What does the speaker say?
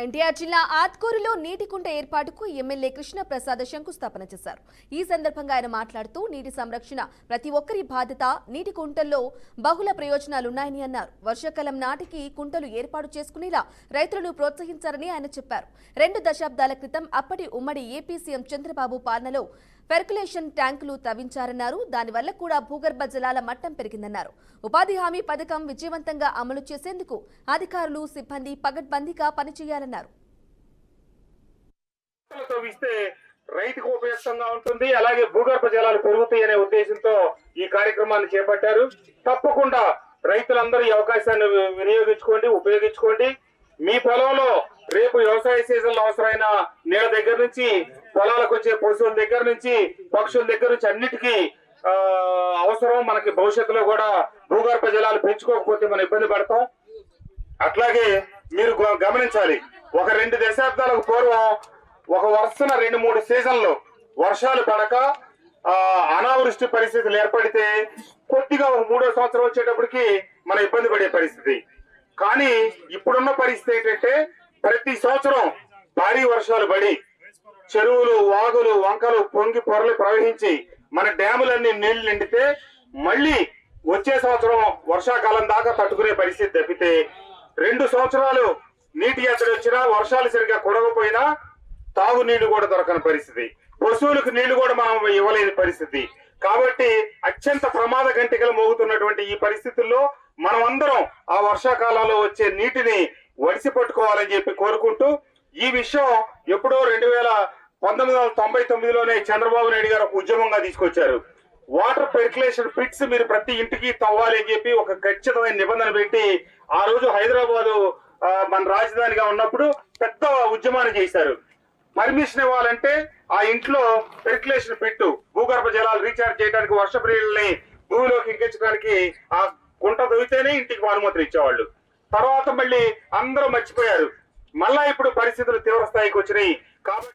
ఎన్టీఆర్ జిల్లా ఆత్కూరులో నీటి కుంట ఏర్పాటుకు ఎమ్మెల్యే కృష్ణప్రసాద్ శంకుస్థాపన చేశారు. ఈ సందర్భంగా ఆయన మాట్లాడుతూ నీటి సంరక్షణ ప్రతి ఒక్కరి బాధ్యత, నీటి కుంటల్లో బహుళ ప్రయోజనాలున్నాయని అన్నారు. వర్షాకాలం నాటికి కుంటలు ఏర్పాటు చేసుకునేలా రైతులను ప్రోత్సహించారని ఆయన చెప్పారు. 2 దశాబ్దాల క్రితం అప్పటి ఉమ్మడి ఏపీ సీఎం చంద్రబాబు పాలనలో పెర్కులేషన్ ట్యాంకులు తవ్వించారన్నారు. దానివల్ల కూడా భూగర్భ జలాల మట్టం పెరిగిందన్నారు. ఉపాధి హామీ పథకం విజయవంతంగా అమలు చేసేందుకు అధికారులు, సిబ్బంది పగడ్బందీగా పనిచేయాలన్నారు. రైతుకు ఉపయుక్తంగా ఉంటుంది, అలాగే భూగర్భ జలాలు పెరుగుతాయి అనే ఉద్దేశంతో ఈ కార్యక్రమాన్ని చేపట్టారు. తప్పకుండా రైతులందరూ ఈ అవకాశాన్ని వినియోగించుకోండి, ఉపయోగించుకోండి. మీ పొలంలో రేపు వ్యవసాయ సీజన్ లో అవసరమైన నీళ్ళ దగ్గర నుంచి, పొలాలకు వచ్చే పశువుల దగ్గర నుంచి, పక్షుల దగ్గర నుంచి అన్నిటికీ అవసరం. మనకి భవిష్యత్తులో కూడా భూగర్భ జలాలు పెంచుకోకపోతే మనం ఇబ్బంది పడతాం. అట్లాగే మీరు గమనించాలి, ఒక 2 దశాబ్దాలకు పూర్వం ఒక వరుసన 2-3 సీజన్లు వర్షాలు పడక అనావృష్టి పరిస్థితులు ఏర్పడితే కొద్దిగా ఒక 3వ సంవత్సరం వచ్చేటప్పటికి మనం ఇబ్బంది పడే పరిస్థితి. కానీ ఇప్పుడున్న పరిస్థితి ఏంటంటే ప్రతి సంవత్సరం భారీ వర్షాలు పడి చెరువులు, వాగులు, వంకలు పొంగి పొరలు ప్రవహించి మన డ్యాములన్నీ నీళ్లు నిండితే మళ్ళీ వచ్చే సంవత్సరం వర్షాకాలం దాకా తట్టుకునే పరిస్థితి తప్పితే 2 సంవత్సరాలు నీటి ఎత్తడి వచ్చినా, వర్షాలు సరిగ్గా కురవకపోయినా తాగునీళ్లు కూడా దొరకని పరిస్థితి, పశువులకు నీళ్లు కూడా మనం ఇవ్వలేని పరిస్థితి. కాబట్టి అత్యంత ప్రమాద గంటికలు మోగుతున్నటువంటి ఈ పరిస్థితుల్లో మనం అందరం ఆ వర్షాకాలంలో వచ్చే నీటిని వడిసి పట్టుకోవాలని చెప్పి కోరుకుంటూ, ఈ విషయం ఎప్పుడో 1999లోనే చంద్రబాబు నాయుడు గారు ఒక ఉద్యమంగా తీసుకొచ్చారు. వాటర్ పెర్కులేషన్ పిట్స్ మీరు ప్రతి ఇంటికి తవ్వాలి అని చెప్పి ఒక ఖచ్చితమైన నిబంధన పెట్టి ఆ రోజు హైదరాబాదు మన రాజధానిగా ఉన్నప్పుడు పెద్ద ఉద్యమాన్ని చేశారు. పర్మిషన్ ఇవ్వాలంటే ఆ ఇంట్లో పెర్కులేషన్ పెట్టు, భూగర్భ జలాలు రీఛార్జ్ చేయడానికి, వర్షపు నీళ్ళని భూమిలోకి ఇంకించడానికి ఆ గుంట దొరికితేనే ఇంటికి అనుమతులు ఇచ్చేవాళ్ళు. తర్వాత మళ్ళీ అందరూ మర్చిపోయారు. మళ్ళా ఇప్పుడు పరిస్థితులు తీవ్ర స్థాయికి వచ్చినాయి. కాబట్టి